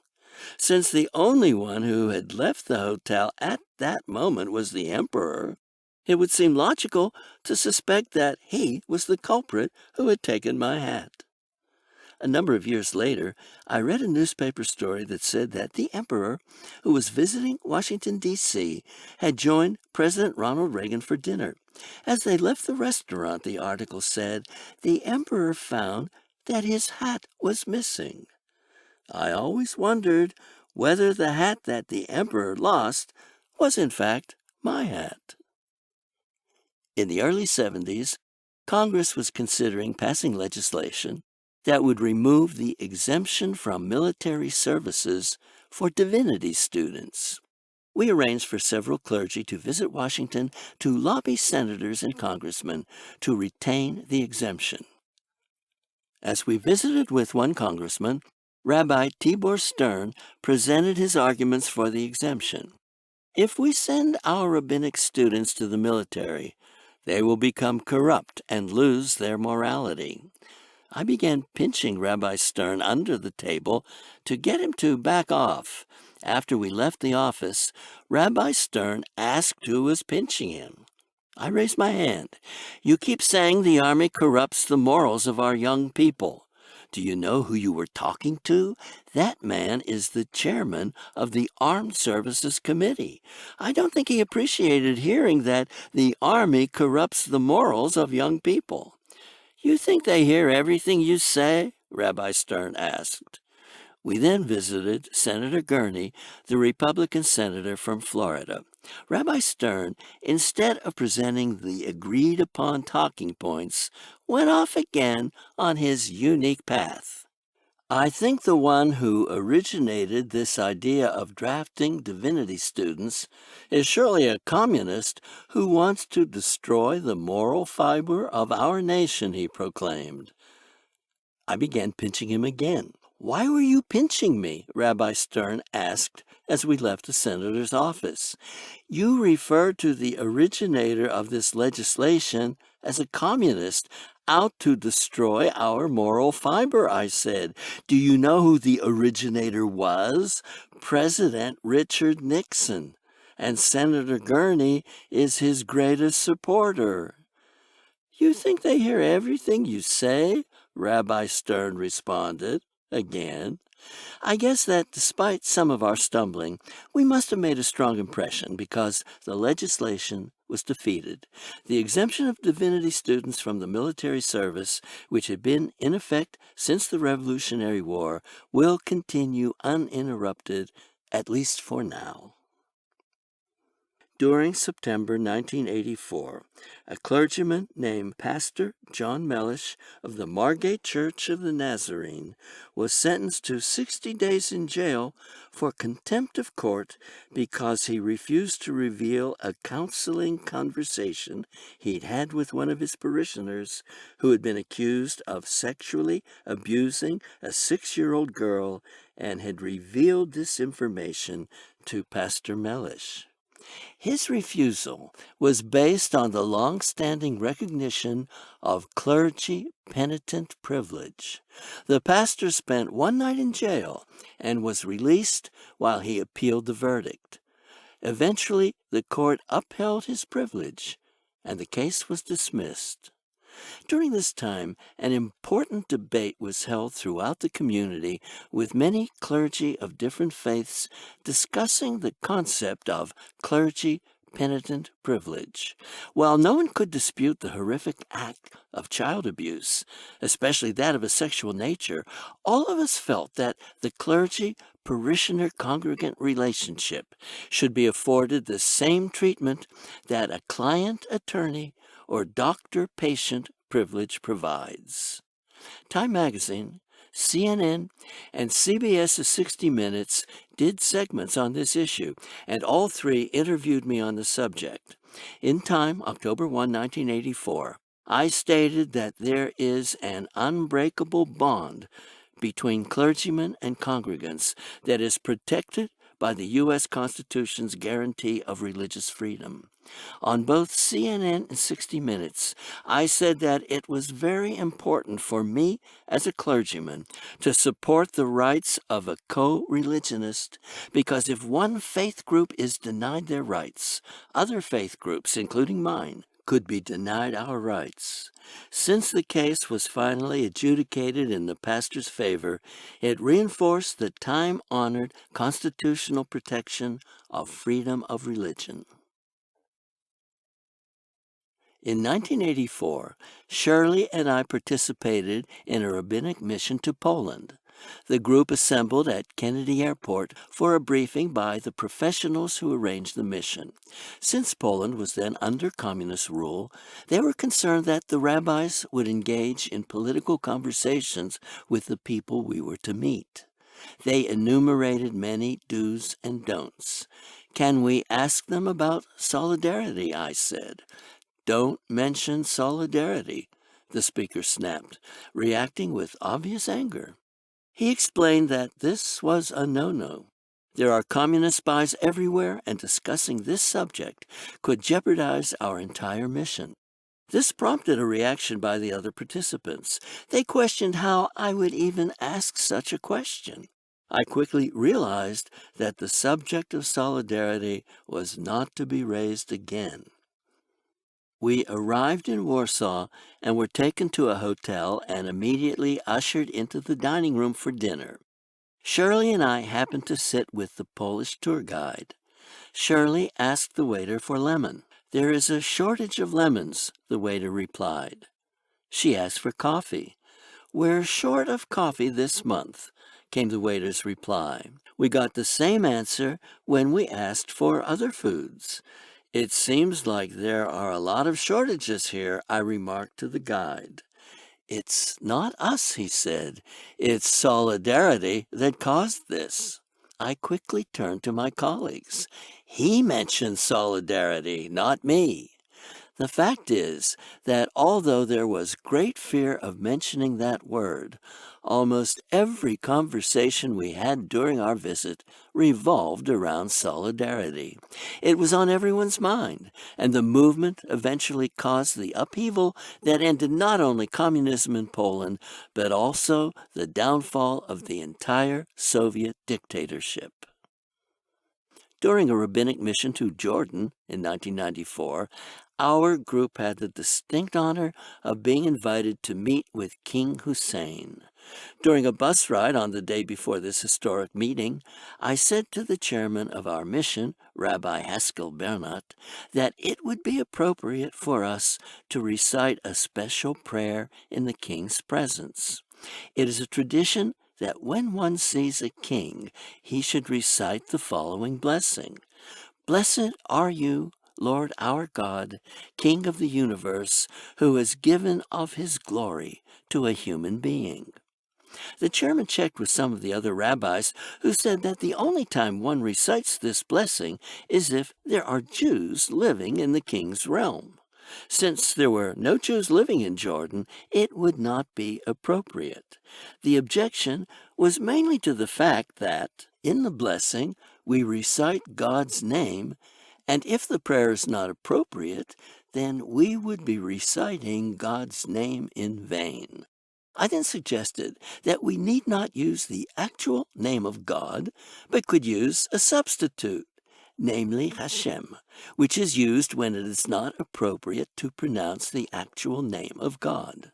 Since the only one who had left the hotel at that moment was the Emperor, it would seem logical to suspect that he was the culprit who had taken my hat. A number of years later, I read a newspaper story that said that the Emperor, who was visiting Washington, D.C., had joined President Ronald Reagan for dinner. As they left the restaurant, the article said, the Emperor found that his hat was missing. I always wondered whether the hat that the Emperor lost was in fact my hat. In the early 70s, Congress was considering passing legislation that would remove the exemption from military services for divinity students. We arranged for several clergy to visit Washington to lobby senators and congressmen to retain the exemption. As we visited with one congressman, Rabbi Tibor Stern presented his arguments for the exemption. If we send our rabbinic students to the military, they will become corrupt and lose their morality. I began pinching Rabbi Stern under the table to get him to back off. After we left the office, Rabbi Stern asked who was pinching him. I raised my hand. "You keep saying the army corrupts the morals of our young people. Do you know who you were talking to? That man is the chairman of the Armed Services Committee. I don't think he appreciated hearing that the army corrupts the morals of young people." "You think they hear everything you say?" Rabbi Stern asked. We then visited Senator Gurney, the Republican senator from Florida. Rabbi Stern, instead of presenting the agreed upon talking points, went off again on his unique path. I think the one who originated this idea of drafting divinity students is surely a communist who wants to destroy the moral fiber of our nation, he proclaimed. I began pinching him again. Why were you pinching me? Rabbi Stern asked as we left the senator's office. You referred to the originator of this legislation as a communist out to destroy our moral fiber, I said. Do you know who the originator was? President Richard Nixon. And Senator Gurney is his greatest supporter. You think they hear everything you say? Rabbi Stern responded. Again. I guess that despite some of our stumbling, we must have made a strong impression because the legislation was defeated. The exemption of divinity students from the military service, which had been in effect since the Revolutionary War, will continue uninterrupted, at least for now. During September 1984, a clergyman named Pastor John Mellish of the Margate Church of the Nazarene was sentenced to 60 days in jail for contempt of court because he refused to reveal a counseling conversation he'd had with one of his parishioners who had been accused of sexually abusing a 6-year-old girl and had revealed this information to Pastor Mellish. His refusal was based on the long-standing recognition of clergy penitent privilege. The pastor spent one night in jail and was released while he appealed the verdict. Eventually, the court upheld his privilege, and the case was dismissed. During this time, an important debate was held throughout the community with many clergy of different faiths discussing the concept of clergy penitent privilege. While no one could dispute the horrific act of child abuse, especially that of a sexual nature, all of us felt that the clergy parishioner-congregant relationship should be afforded the same treatment that a client-attorney or doctor-patient privilege provides. Time Magazine, CNN, and CBS's 60 Minutes did segments on this issue, and all three interviewed me on the subject. In Time, October 1, 1984, I stated that there is an unbreakable bond between clergymen and congregants that is protected by the U.S. Constitution's guarantee of religious freedom. On both CNN and 60 Minutes, I said that it was very important for me as a clergyman to support the rights of a co-religionist because if one faith group is denied their rights, other faith groups, including mine, could be denied our rights. Since the case was finally adjudicated in the pastor's favor, it reinforced the time-honored constitutional protection of freedom of religion. In 1984, Shirley and I participated in a rabbinic mission to Poland. The group assembled at Kennedy Airport for a briefing by the professionals who arranged the mission. Since Poland was then under communist rule, they were concerned that the rabbis would engage in political conversations with the people we were to meet. They enumerated many do's and don'ts. Can we ask them about solidarity? I said. Don't mention solidarity, the speaker snapped, reacting with obvious anger. He explained that this was a no-no. There are communist spies everywhere, and discussing this subject could jeopardize our entire mission. This prompted a reaction by the other participants. They questioned how I would even ask such a question. I quickly realized that the subject of solidarity was not to be raised again. We arrived in Warsaw and were taken to a hotel and immediately ushered into the dining room for dinner. Shirley and I happened to sit with the Polish tour guide. Shirley asked the waiter for lemon. There is a shortage of lemons, the waiter replied. She asked for coffee. We're short of coffee this month. came the waiter's reply. We got the same answer when we asked for other foods. It seems like there are a lot of shortages here, I remarked to the guide. It's not us, he said. It's solidarity that caused this. I quickly turned to my colleagues. He mentioned solidarity, not me. The fact is that although there was great fear of mentioning that word, almost every conversation we had during our visit revolved around solidarity. It was on everyone's mind, and the movement eventually caused the upheaval that ended not only communism in Poland, but also the downfall of the entire Soviet dictatorship. During a rabbinic mission to Jordan in 1994, our group had the distinct honor of being invited to meet with King Hussein. During a bus ride on the day before this historic meeting, I said to the chairman of our mission, Rabbi Haskell Bernat, that it would be appropriate for us to recite a special prayer in the king's presence. It is a tradition that when one sees a king, he should recite the following blessing. Blessed are you, Lord our God, King of the universe, who has given of his glory to a human being. The chairman checked with some of the other rabbis, who said that the only time one recites this blessing is if there are Jews living in the king's realm. Since there were no Jews living in Jordan, it would not be appropriate. The objection was mainly to the fact that, in the blessing, we recite God's name, and if the prayer is not appropriate, then we would be reciting God's name in vain. I then suggested that we need not use the actual name of God, but could use a substitute, namely Hashem, which is used when it is not appropriate to pronounce the actual name of God.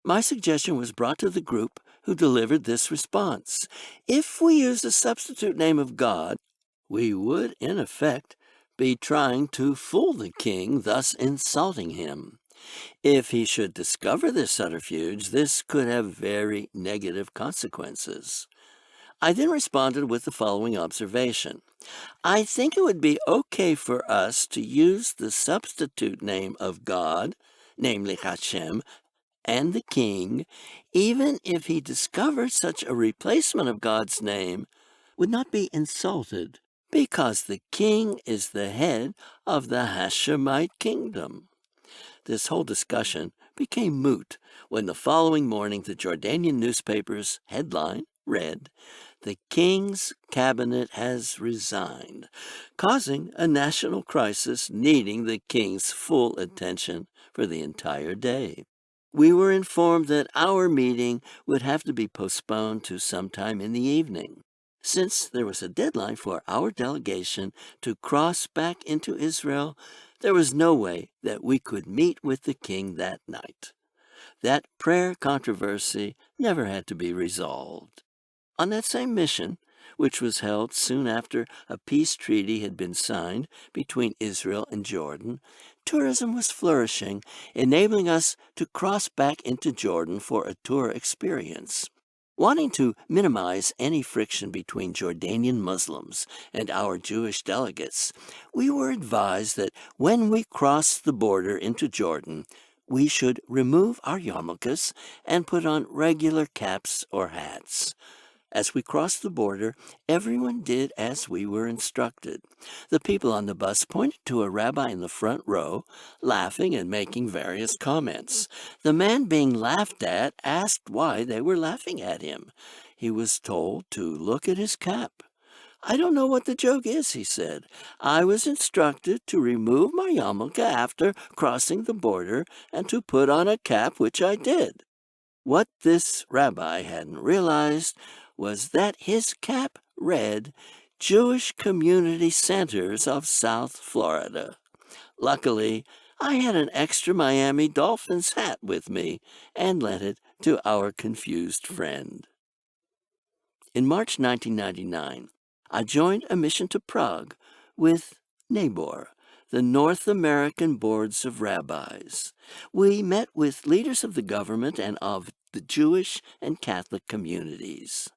My suggestion was brought to the group, who delivered this response. If we use the substitute name of God, we would, in effect, be trying to fool the king, thus insulting him. If he should discover this subterfuge, this could have very negative consequences. I then responded with the following observation. I think it would be okay for us to use the substitute name of God, namely Hashem, and the king, even if he discovers such a replacement of God's name would not be insulted, because the king is the head of the Hashemite kingdom. This whole discussion became moot when the following morning the Jordanian newspaper's headline read, "The King's Cabinet has resigned," causing a national crisis needing the King's full attention for the entire day. We were informed that our meeting would have to be postponed to sometime in the evening. Since there was a deadline for our delegation to cross back into Israel, there was no way that we could meet with the king that night. That prayer controversy never had to be resolved. On that same mission, which was held soon after a peace treaty had been signed between Israel and Jordan, tourism was flourishing, enabling us to cross back into Jordan for a tour experience. Wanting to minimize any friction between Jordanian Muslims and our Jewish delegates, we were advised that when we crossed the border into Jordan, we should remove our yarmulkes and put on regular caps or hats. As we crossed the border, everyone did as we were instructed. The people on the bus pointed to a rabbi in the front row, laughing and making various comments. The man being laughed at asked why they were laughing at him. He was told to look at his cap. "I don't know what the joke is," he said. "I was instructed to remove my yarmulke after crossing the border and to put on a cap, which I did." What this rabbi hadn't realized was that his cap read Jewish Community Centers of South Florida. Luckily, I had an extra Miami Dolphins hat with me and lent it to our confused friend. In March 1999, I joined a mission to Prague with NABOR, the North American Boards of Rabbis. We met with leaders of the government and of the Jewish and Catholic communities.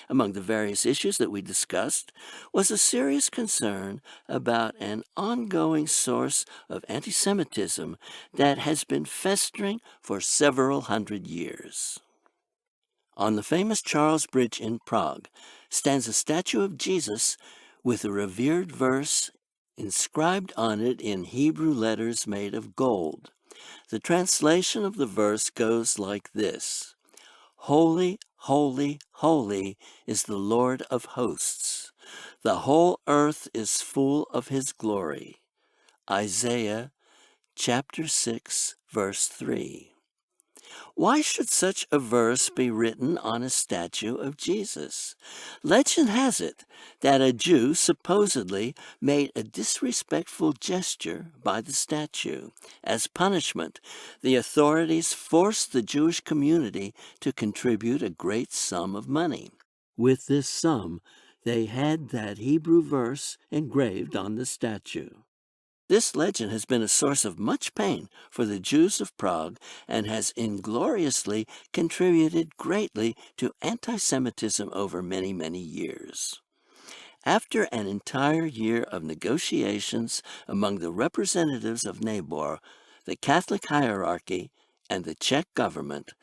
Among the various issues that we discussed was a serious concern about an ongoing source of anti-Semitism that has been festering for several hundred years. On the famous Charles Bridge in Prague stands a statue of Jesus with a revered verse inscribed on it in Hebrew letters made of gold. The translation of the verse goes like this: Holy, holy, holy is the Lord of hosts. The whole earth is full of his glory. Isaiah chapter 6, verse 3. Why should such a verse be written on a statue of Jesus? Legend has it that a Jew supposedly made a disrespectful gesture by the statue. As punishment, the authorities forced the Jewish community to contribute a great sum of money. With this sum, they had that Hebrew verse engraved on the statue. This legend has been a source of much pain for the Jews of Prague and has ingloriously contributed greatly to anti-Semitism over many, many years. After an entire year of negotiations among the representatives of Nabor, the Catholic hierarchy, and the Czech government,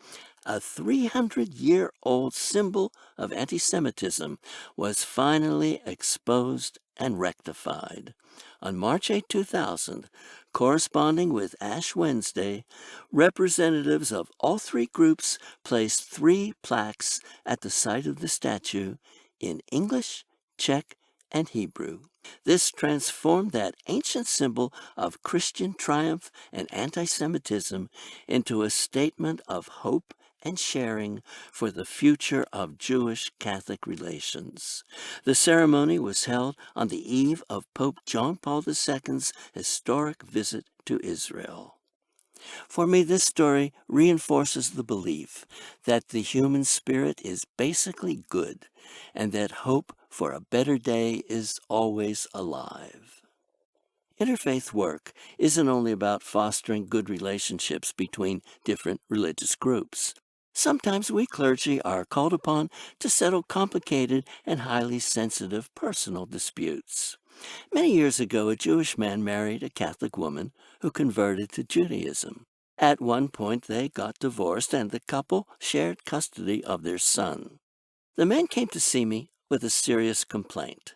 a 300-year-old symbol of anti-Semitism was finally exposed and rectified. On March 8, 2000, corresponding with Ash Wednesday, representatives of all three groups placed 3 plaques at the site of the statue in English, Czech, and Hebrew. This transformed that ancient symbol of Christian triumph and anti-Semitism into a statement of hope and sharing for the future of Jewish-Catholic relations. The ceremony was held on the eve of Pope John Paul II's historic visit to Israel. For me, this story reinforces the belief that the human spirit is basically good and that hope for a better day is always alive. Interfaith work isn't only about fostering good relationships between different religious groups. Sometimes we clergy are called upon to settle complicated and highly sensitive personal disputes. Many years ago, a Jewish man married a Catholic woman who converted to Judaism. At one point, they got divorced and the couple shared custody of their son. The man came to see me with a serious complaint.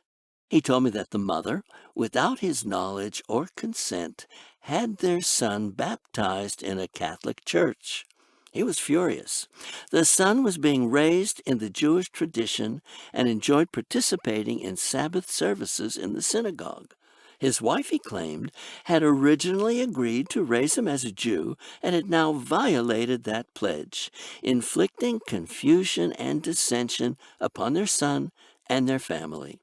He told me that the mother, without his knowledge or consent, had their son baptized in a Catholic church. He was furious. The son was being raised in the Jewish tradition and enjoyed participating in Sabbath services in the synagogue. His wife, he claimed, had originally agreed to raise him as a Jew and had now violated that pledge, inflicting confusion and dissension upon their son and their family.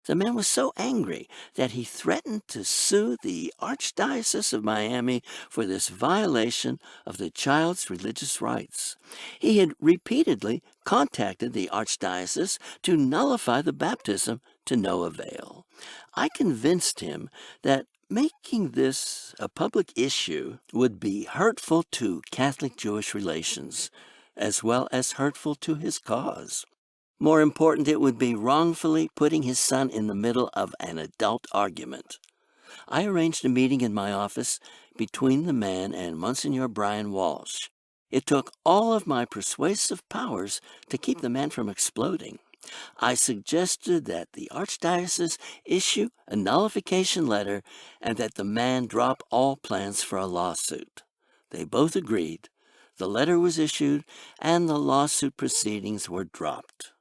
The man was so angry that he threatened to sue the Archdiocese of Miami for this violation of the child's religious rights. He had repeatedly contacted the Archdiocese to nullify the baptism to no avail. I convinced him that making this a public issue would be hurtful to Catholic-Jewish relations, as well as hurtful to his cause. More important, it would be wrongfully putting his son in the middle of an adult argument. I arranged a meeting in my office between the man and Monsignor Brian Walsh. It took all of my persuasive powers to keep the man from exploding. I suggested that the Archdiocese issue a nullification letter and that the man drop all plans for a lawsuit. They both agreed. The letter was issued and the lawsuit proceedings were dropped.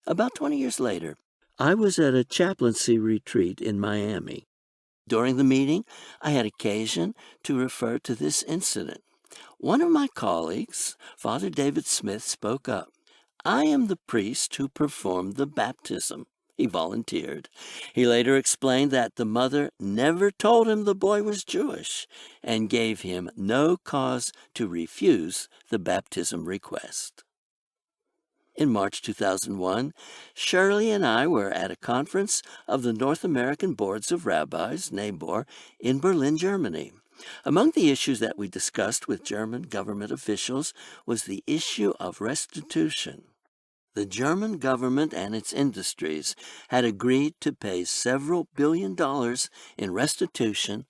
About 20 years later, I was at a chaplaincy retreat in Miami. During the meeting, I had occasion to refer to this incident. One of my colleagues, Father David Smith, spoke up. I am the priest who performed the baptism, he volunteered. He later explained that the mother never told him the boy was Jewish and gave him no cause to refuse the baptism request. In March 2001, Shirley and I were at a conference of the North American Boards of Rabbis, NABOR, in Berlin, Germany. Among the issues that we discussed with German government officials was the issue of restitution. The German government and its industries had agreed to pay several $billions in restitution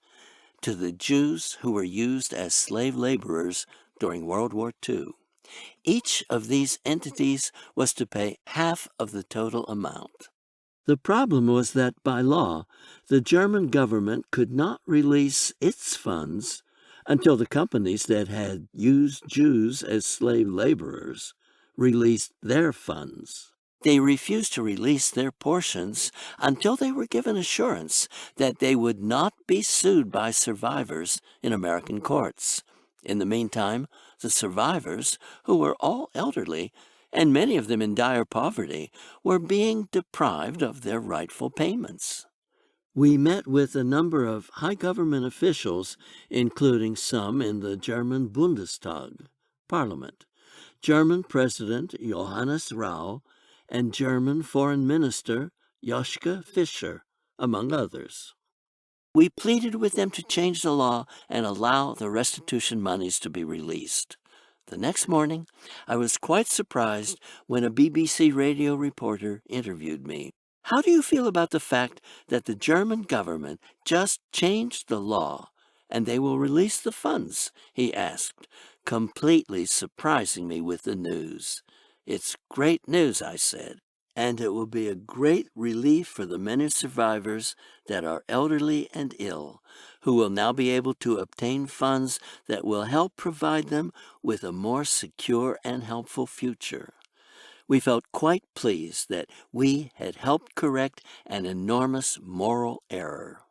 to the Jews who were used as slave laborers during World War II. Each of these entities was to pay half of the total amount. The problem was that by law, the German government could not release its funds until the companies that had used Jews as slave laborers released their funds. They refused to release their portions until they were given assurance that they would not be sued by survivors in American courts. In the meantime, the survivors, who were all elderly, and many of them in dire poverty, were being deprived of their rightful payments. We met with a number of high government officials, including some in the German Bundestag, Parliament, German President Johannes Rau, and German Foreign Minister Joschka Fischer, among others. We pleaded with them to change the law and allow the restitution monies to be released. The next morning, I was quite surprised when a BBC radio reporter interviewed me. "How do you feel about the fact that the German government just changed the law and they will release the funds?" he asked, completely surprising me with the news. "It's great news," I said, "and it will be a great relief for the many survivors that are elderly and ill, who will now be able to obtain funds that will help provide them with a more secure and helpful future." We felt quite pleased that we had helped correct an enormous moral error.